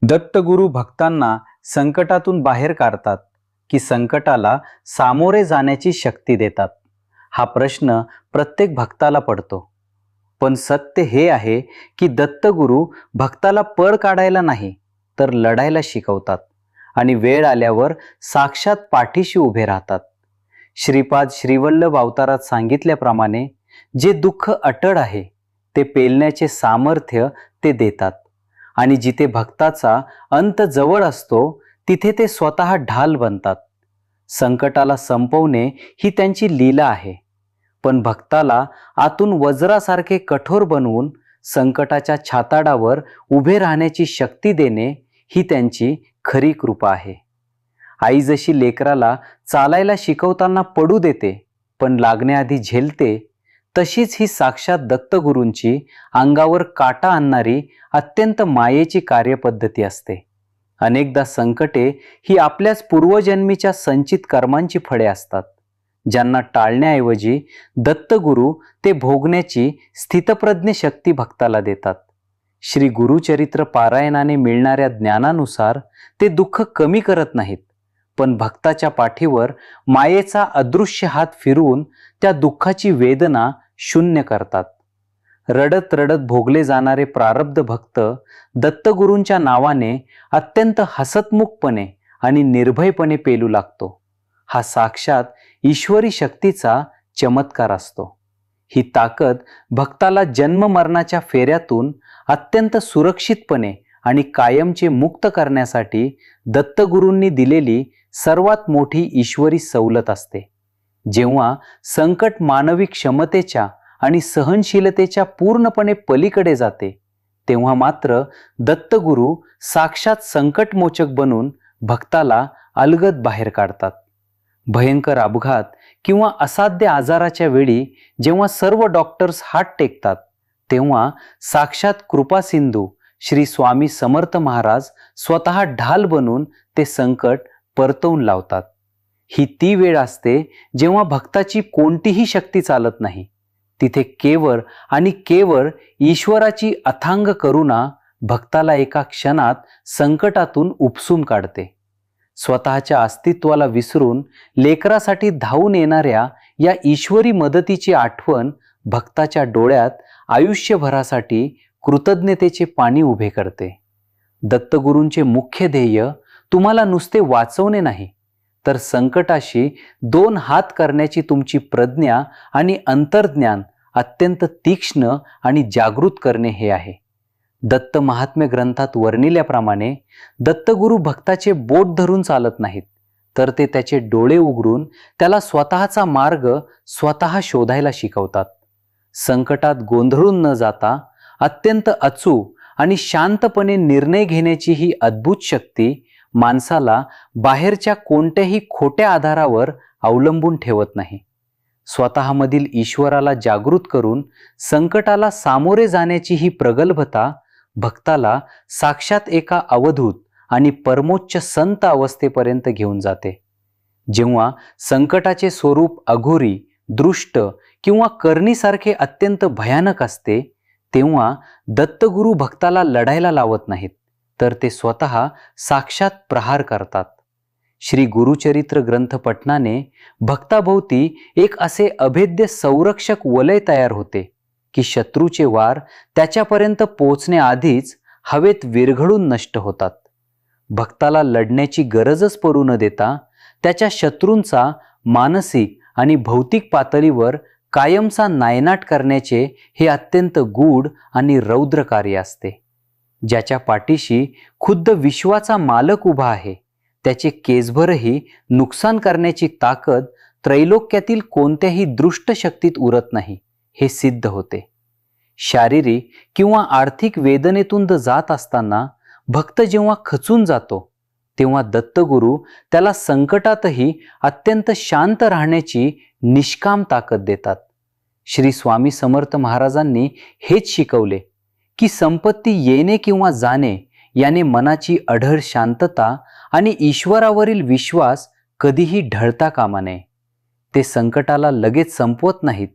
दत्तगुरू भक्तांना संकटातून बाहेर काढतात की संकटाला सामोरे जाण्याची शक्ती देतात? हा प्रश्न प्रत्येक भक्ताला पडतो. पण सत्य हे आहे की दत्तगुरू भक्ताला पळ काढायला नाही तर लढायला शिकवतात आणि वेळ आल्यावर साक्षात पाठीशी उभे राहतात. श्रीपाद श्रीवल्लभ अवतारात सांगितल्याप्रमाणे जे दुःख अटळ आहे ते पेलण्याचे सामर्थ्य ते देतात आणि जिथे भक्ताचा अंत जवळ असतो तिथे ते स्वतः ढाल बनतात. संकटाला संपवणे ही त्यांची लीला आहे, पण भक्ताला आतून वज्रासारखे कठोर बनवून संकटाच्या छाताडावर उभे राहण्याची शक्ती देणे ही त्यांची खरी कृपा आहे. आई जशी लेकराला चालायला शिकवताना पडू देते पण लागण्याआधी झेलते, तशीच ही साक्षात दत्तगुरूंची अंगावर काटा आणणारी अत्यंत मायेची कार्यपद्धती असते. अनेकदा संकटे ही आपल्याच पूर्वजन्मीच्या संचित कर्मांची फळे असतात, ज्यांना टाळण्याऐवजी दत्तगुरू ते भोगण्याची स्थितप्रज्ञ शक्ती भक्ताला देतात. श्री गुरुचरित्र पारायणाने मिळणाऱ्या ज्ञानानुसार ते दुःख कमी करत नाहीत, पण भक्ताच्या पाठीवर मायेचा अदृश्य हात फिरवून त्या दुःखाची वेदना शून्य करतात. रडत रडत भोगले जाणारे प्रारब्ध भक्त दत्तगुरूंच्या नावाने अत्यंत हसतमुखपणे आणि निर्भयपणे पेलू लागतो. हा साक्षात ईश्वरी शक्तीचा चमत्कार असतो. ही ताकद भक्ताला जन्म मरणाच्या फेऱ्यातून अत्यंत सुरक्षितपणे आणि कायमचे मुक्त करण्यासाठी दत्तगुरूंनी दिलेली सर्वात मोठी ईश्वरी सवलत असते. जेव्हा संकट मानवी क्षमतेच्या आणि सहनशीलतेच्या पूर्णपणे पलीकडे जाते, तेव्हा मात्र दत्तगुरू साक्षात संकटमोचक बनून भक्ताला अलगद बाहेर काढतात. भयंकर अपघात किंवा असाध्य आजाराच्या वेळी जेव्हा सर्व डॉक्टर्स हात टेकतात, तेव्हा साक्षात कृपासिंधू श्री स्वामी समर्थ महाराज स्वतः ढाल बनून ते संकट परतवून लावतात. ही ती वेळ असते जेव्हा भक्ताची कोणतीही शक्ती चालत नाही. तिथे केवळ आणि केवळ ईश्वराची अथांग करुणा भक्ताला एका क्षणात संकटातून उपसून काढते. स्वतःच्या अस्तित्वाला विसरून लेकरासाठी धावून येणाऱ्या या ईश्वरी मदतीची आठवण भक्ताच्या डोळ्यात आयुष्यभरासाठी कृतज्ञतेचे पाणी उभे करते. दत्तगुरूंचे मुख्य ध्येय तुम्हाला नुसते वाचवणे नाही, तर संकटाशी दोन हात करण्याची तुमची प्रज्ञा आणि अंतर्ज्ञान अत्यंत तीक्ष्ण आणि जागृत करणे हे आहे. दत्त महात्म्य ग्रंथात वर्णिल्याप्रमाणे दत्तगुरू भक्ताचे बोट धरून चालत नाहीत, तर ते त्याचे डोळे उघडून त्याला स्वतःचा मार्ग स्वतः शोधायला शिकवतात. संकटात गोंधळून न जाता अत्यंत अचूक आणि शांतपणे निर्णय घेण्याची ही अद्भुत शक्ती माणसाला बाहेरच्या कोणत्याही खोट्या आधारावर अवलंबून ठेवत नाही. स्वतःमधील ईश्वराला जागृत करून संकटाला सामोरे जाण्याची ही प्रगल्भता भक्ताला साक्षात एका अवधूत आणि परमोच्च संत अवस्थेपर्यंत घेऊन जाते. जेव्हा संकटाचे स्वरूप अघोरी, दृष्ट किंवा कर्णीसारखे अत्यंत भयानक असते, तेव्हा दत्तगुरू भक्ताला लढायला लावत नाहीत, तर ते स्वतः साक्षात प्रहार करतात. श्री गुरुचरित्र ग्रंथ पठणाने भक्ताभोवती एक असे अभेद्य संरक्षक वलय तयार होते की शत्रूचे वार त्याच्यापर्यंत पोहोचण्याआधीच हवेत विरघळून नष्ट होतात. भक्ताला लढण्याची गरजच पडू न देता त्याच्या शत्रूंचा मानसिक आणि भौतिक पातळीवर कायमचा नायनाट करण्याचे हे अत्यंत गूढ आणि रौद्र कार्य असते. ज्याच्या पाठीशी खुद्द विश्वाचा मालक उभा आहे, त्याचे केसभरही नुकसान करण्याची ताकद त्रैलोक्यातील कोणत्याही दृष्ट शक्तीत उरत नाही, हे सिद्ध होते. शारीरिक किंवा आर्थिक वेदनेतून जात असताना भक्त जेव्हा खचून जातो, तेव्हा दत्तगुरू त्याला संकटातही अत्यंत शांत राहण्याची निष्काम ताकद देतात. श्री स्वामी समर्थ महाराजांनी हेच शिकवले की संपत्ती येणे किंवा जाणे याने मनाची अढळ शांतता आणि ईश्वरावरील विश्वास कधीही ढळता कामा नये. ते संकटाला लगेच संपवत नाहीत,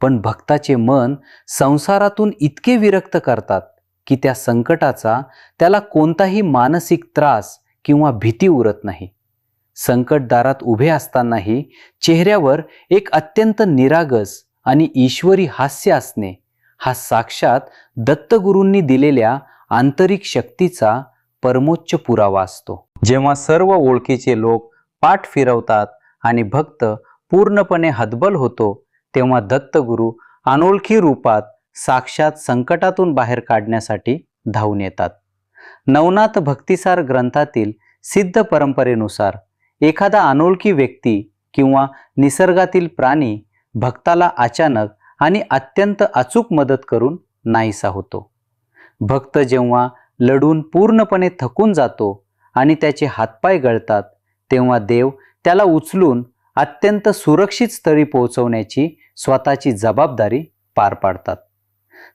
पण भक्ताचे मन संसारातून इतके विरक्त करतात की त्या संकटाचा त्याला कोणताही मानसिक त्रास किंवा भीती उरत नाही. संकटदारात उभे असतानाही चेहऱ्यावर एक अत्यंत निरागस आणि ईश्वरी हास्य असणे हा साक्षात दत्तगुरूंनी दिलेल्या आंतरिक शक्तीचा परमोच्च पुरावा असतो. जेव्हा सर्व ओळखीचे लोक पाठ फिरवतात आणि भक्त पूर्णपणे हतबल होतो, तेव्हा दत्तगुरू अनोळखी रूपात साक्षात संकटातून बाहेर काढण्यासाठी धावून येतात. नवनाथ भक्तिसार ग्रंथातील सिद्ध परंपरेनुसार एखादा अनोळखी व्यक्ती किंवा निसर्गातील प्राणी भक्ताला अचानक आणि अत्यंत अचूक मदत करून नाहीसा होतो. भक्त जेव्हा लढून पूर्णपणे थकून जातो आणि त्याचे हातपाय गळतात, तेव्हा देव त्याला उचलून अत्यंत सुरक्षित स्थळी पोहोचवण्याची स्वतःची जबाबदारी पार पाडतात.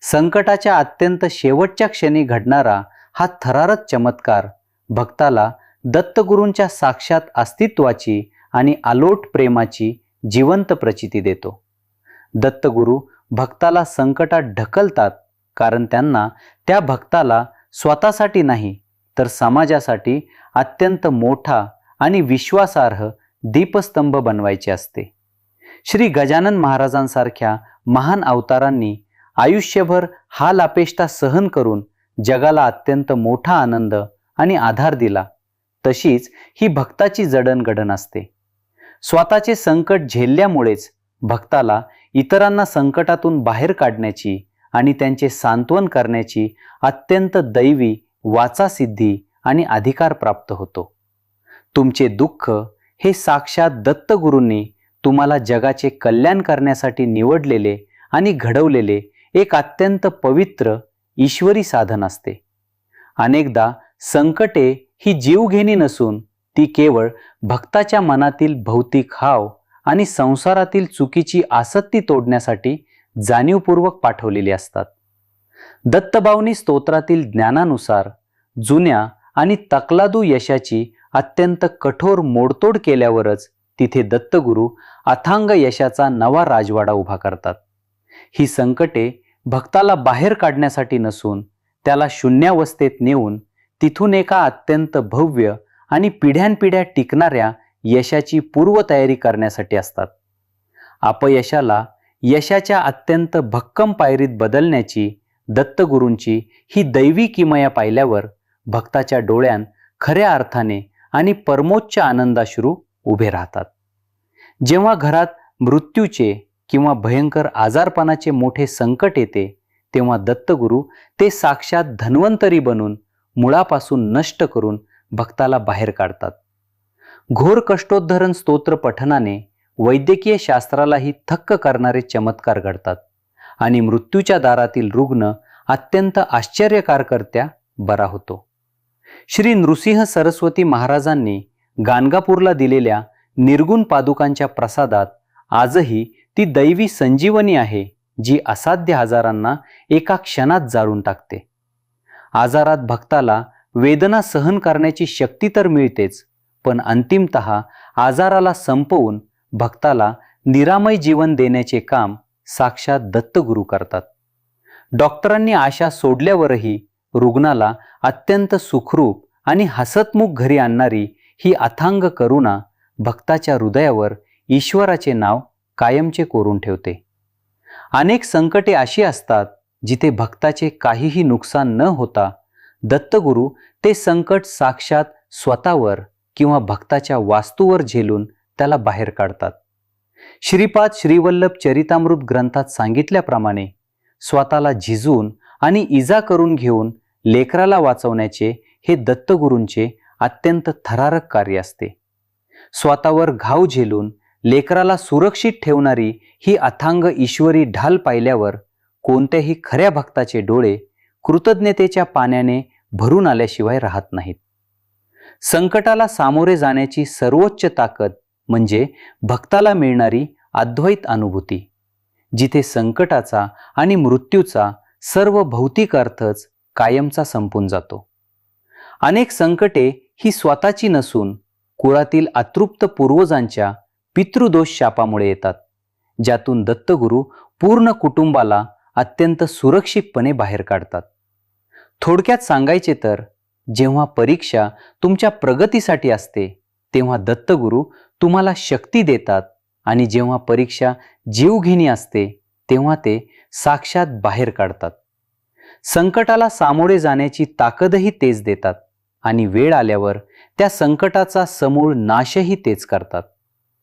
संकटाच्या अत्यंत शेवटच्या क्षणी घडणारा हा थरारक चमत्कार भक्ताला दत्तगुरूंच्या साक्षात अस्तित्वाची आणि अलोट प्रेमाची जिवंत प्रचिती देतो. दत्तगुरू भक्ताला संकटात ढकलतात कारण त्यांना त्या भक्ताला स्वतःसाठी नाही तर समाजासाठी अत्यंत मोठा आणि विश्वासार्ह दीपस्तंभ बनवायचे असते. श्री गजानन महाराजांसारख्या महान अवतारांनी आयुष्यभर हाल अपेष्टा सहन करून जगाला अत्यंत मोठा आनंद आणि आधार दिला. तशीच ही भक्ताची जडणघडण असते. स्वतःचे संकट झेलल्यामुळेच भक्ताला इतरांना संकटातून बाहेर काढण्याची आणि त्यांचे सांत्वन करण्याची अत्यंत दैवी वाचासिद्धी आणि अधिकार प्राप्त होतो. तुमचे दुःख हे साक्षात दत्तगुरूंनी तुम्हाला जगाचे कल्याण करण्यासाठी निवडलेले आणि घडवलेले एक अत्यंत पवित्र ईश्वरी साधन असते. अनेकदा संकटे ही जीवघेणी नसून ती केवळ भक्ताच्या मनातील भौतिक हाव आणि संसारातील चुकीची आसक्ती तोडण्यासाठी जाणीवपूर्वक पाठवलेली असतात. दत्तभावनी स्तोत्रातील ज्ञानानुसार जुन्या आणि तकलादू यशाची अत्यंत कठोर मोडतोड केल्यावरच तिथे दत्तगुरू अथांग यशाचा नवा राजवाडा उभा करतात. ही संकटे भक्ताला बाहेर काढण्यासाठी नसून त्याला शून्यावस्थेत नेऊन तिथून एका अत्यंत भव्य आणि पिढ्यानपिढ्या टिकणाऱ्या यशाची पूर्वतयारी करण्यासाठी असतात. अपयशाला यशाच्या अत्यंत भक्कम पायरीत बदलण्याची दत्तगुरूंची ही दैवी किमया पाहिल्यावर भक्ताच्या डोळ्यात खऱ्या अर्थाने आणि परमोच्च आनंदाश्रू उभे राहतात. जेव्हा घरात मृत्यूचे किंवा भयंकर आजारपणाचे मोठे संकट येते, तेव्हा दत्तगुरू ते साक्षात धन्वंतरी बनून मुळापासून नष्ट करून भक्ताला बाहेर काढतात. घोर कष्टोद्धरण स्तोत्र पठनाने वैद्यकीय शास्त्रालाही थक्क करणारे चमत्कार घडतात आणि मृत्यूच्या दारातील रुग्ण अत्यंत आश्चर्यकारकर्त्या बरा होतो. श्री नृसिंह सरस्वती महाराजांनी गाणगापूरला दिलेल्या निर्गुण पादुकांच्या प्रसादात आजही ती दैवी संजीवनी आहे जी असाध्य आजारांना एका क्षणात जाळून टाकते. आजारात भक्ताला वेदना सहन करण्याची शक्ती तर मिळतेच, पण अंतिमतः आजाराला संपवून भक्ताला निरामय जीवन देण्याचे काम साक्षात दत्तगुरू करतात. डॉक्टरांनी आशा सोडल्यावरही रुग्णाला अत्यंत सुखरूप आणि हसतमुख घरी आणणारी ही अथांग करुणा भक्ताच्या हृदयावर ईश्वराचे नाव कायमचे कोरून ठेवते. अनेक संकटे अशी असतात जिथे भक्ताचे काहीही नुकसान न होता दत्तगुरू ते संकट साक्षात स्वतःवर किंवा भक्ताच्या वास्तूवर झेलून त्याला बाहेर काढतात. श्रीपाद श्रीवल्लभ चरितामृत ग्रंथात सांगितल्याप्रमाणे स्वतःला झिजून आणि इजा करून घेऊन लेकराला वाचवण्याचे हे दत्तगुरूंचे अत्यंत थरारक कार्य असते. स्वतःवर घाव झेलून लेकराला सुरक्षित ठेवणारी ही अथांग ईश्वरी ढाल पाहिल्यावर कोणत्याही खऱ्या भक्ताचे डोळे कृतज्ञतेच्या पाण्याने भरून आल्याशिवाय राहत नाहीत. संकटाला सामोरे जाण्याची सर्वोच्च ताकद म्हणजे भक्ताला मिळणारी अद्वैत अनुभूती, जिथे संकटाचा आणि मृत्यूचा सर्व भौतिक अर्थच कायमचा संपून जातो. अनेक संकटे ही स्वतःची नसून कुळातील अतृप्त पूर्वजांच्या पितृदोष शापामुळे येतात, ज्यातून दत्तगुरू पूर्ण कुटुंबाला अत्यंत सुरक्षितपणे बाहेर काढतात. थोडक्यात सांगायचे तर, जेव्हा परीक्षा तुमच्या प्रगतीसाठी असते तेव्हा दत्तगुरू तुम्हाला शक्ती देतात, आणि जेव्हा परीक्षा जीवघेणी असते तेव्हा ते साक्षात बाहेर काढतात. संकटाला सामोरे जाण्याची ताकदही तेच देतात, आणि वेळ आल्यावर त्या संकटाचा समूळ नाशही तेच करतात.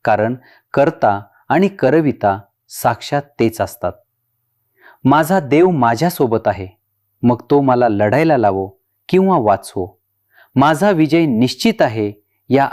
कारण कर्ता आणि करविता साक्षात तेच असतात. माझा देव माझ्यासोबत आहे, मग तो मला लढायला लावो किंवा वाचवो. माझा विजय निश्चित आहे या